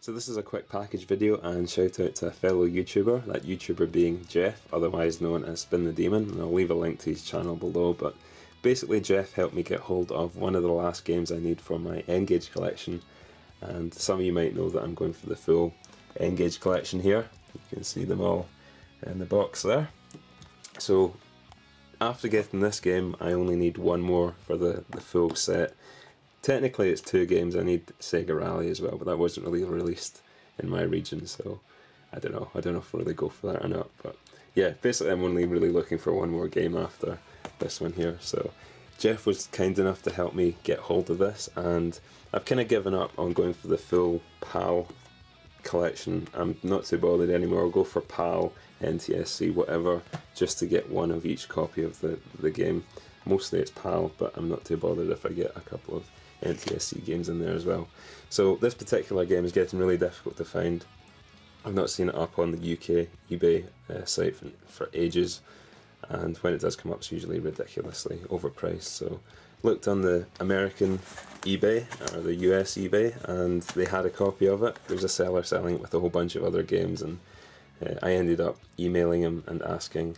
So this is a quick package video and shout out to a fellow YouTuber, that YouTuber being Jeff, otherwise known as SpinTheDemon, and I'll leave a link to his channel below, but basically Jeff helped me get hold of one of the last games I need for my N-Gage collection, and some of you might know that I'm going for the full N-Gage collection here. You can see them all in the box there. So after getting this game I only need one more for the full set. Technically it's 2 games. I need Sega Rally as well, but that wasn't really released in my region, so I don't know if I'll really go for that or not. But yeah, basically I'm only really looking for one more game after this one here. So Jeff was kind enough to help me get hold of this, and I've kind of given up on going for the full PAL collection. I'm not too bothered anymore. I'll go for PAL, NTSC, whatever, just to get one of each copy of the game. Mostly it's PAL, but I'm not too bothered if I get a couple of NTSC games in there as well. So this particular game is getting really difficult to find. I've not seen it up on the UK eBay site for ages, and when it does come up it's usually ridiculously overpriced. So looked on the American eBay or the US eBay and they had a copy of it. There was a seller selling it with a whole bunch of other games, and I ended up emailing him and asking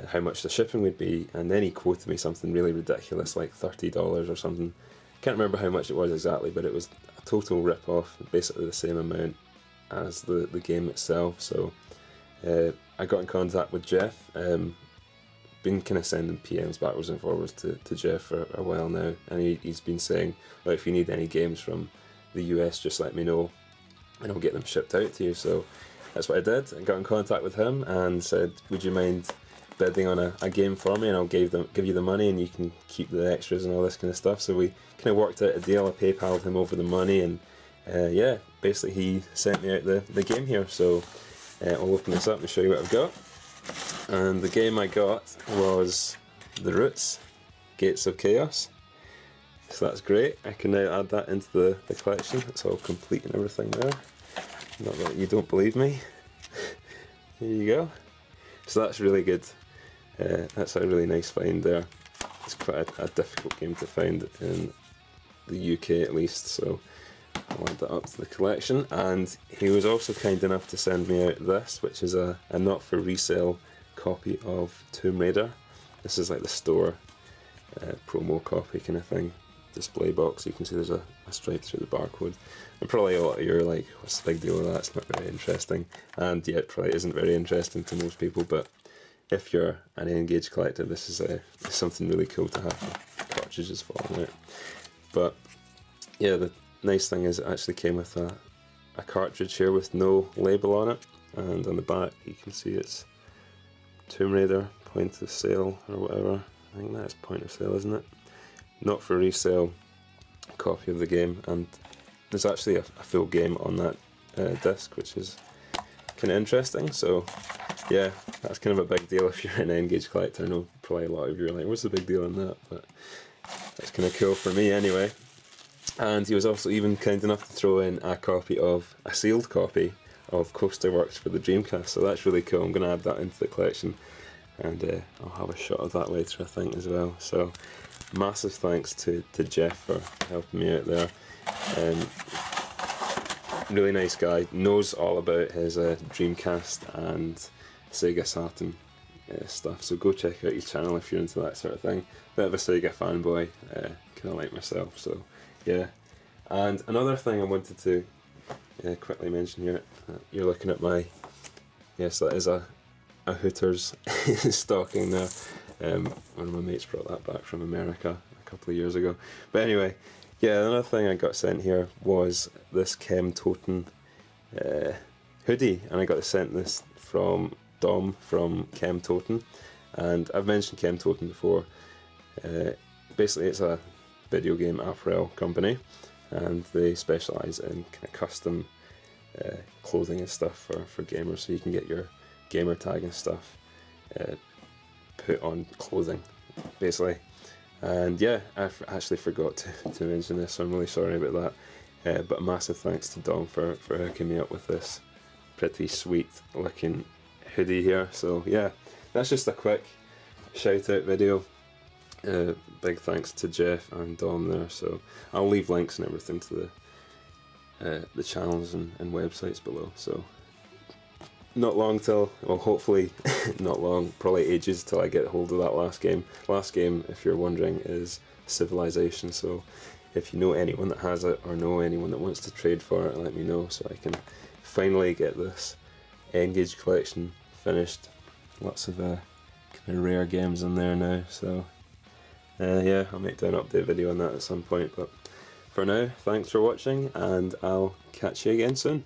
how much the shipping would be, and then he quoted me something really ridiculous like $30 or something. Can't remember how much it was exactly, but it was a total rip-off, basically the same amount as the game itself. So I got in contact with Jeff. Been kind of sending PMs backwards and forwards to Jeff for a while now, and he's been saying, well, if you need any games from the US, just let me know and I'll get them shipped out to you. So that's what I did. I got in contact with him and said, would you mind bidding on a game for me, and I'll give you the money and you can keep the extras and all this kind of stuff. So we kind of worked out a deal. I PayPal'd him over the money, and yeah, basically he sent me out the game here. So I'll open this up and show you what I've got. And the game I got was The Roots, Gates of Chaos. So that's great. I can now add that into the collection. It's all complete and everything there. Not that you don't believe me. Here you go. So that's really good. That's a really nice find there. It's quite a difficult game to find in the UK at least, so I'll add that up to the collection. And he was also kind enough to send me out this, which is a not for resale copy of Tomb Raider. This is like the store promo copy kind of thing. Display box, you can see there's a stripe through the barcode. And probably a lot of you are like, what's the big deal with that? It's not very interesting. And yeah, it probably isn't very interesting to most people, but if you're an N-Gage collector, this is something really cool to have cartridges falling out. But yeah, the nice thing is it actually came with a cartridge here with no label on it, and on the back you can see it's Tomb Raider, point of sale or whatever. I think that's point of sale, isn't it? Not for resale copy of the game, and there's actually a full game on that disc, which is kind of interesting. So yeah, that's kind of a big deal if you're an N-Gage collector. I know probably a lot of you are like, what's the big deal in that? But that's kind of cool for me anyway. And he was also even kind enough to throw in a sealed copy of Coaster Works for the Dreamcast, so that's really cool. I'm going to add that into the collection, and I'll have a shot of that later I think as well. So massive thanks to Jeff for helping me out there. Really nice guy, knows all about his Dreamcast and Sega Saturn stuff, so go check out his channel if you're into that sort of thing. Bit of a Sega fanboy, kind of like myself, so yeah. And another thing I wanted to quickly mention here, you're looking at my, yes, that is a Hooters stocking there. One of my mates brought that back from America a couple of years ago. But anyway, yeah, another thing I got sent here was this Chem Toten hoodie, and I got sent this from Dom from Chem Toten, and I've mentioned Chem Toten before. Basically it's a video game apparel company, and they specialise in kind of custom clothing and stuff for gamers, so you can get your gamer tag and stuff put on clothing basically. And yeah, I actually forgot to mention this, so I'm really sorry about that, but a massive thanks to Dom for hooking me up with this pretty sweet looking hoodie here. So yeah, that's just a quick shout out video. Big thanks to Jeff and Dom there, so I'll leave links and everything to the channels and websites below. So not long till, well, hopefully not long, probably ages till I get hold of that last game. Last game, if you're wondering, is Civilization. So if you know anyone that has it or know anyone that wants to trade for it, let me know so I can finally get this N-Gage collection finished. Lots of kind of rare games in there now, so yeah, I'll make an update video on that at some point. But for now, thanks for watching, and I'll catch you again soon.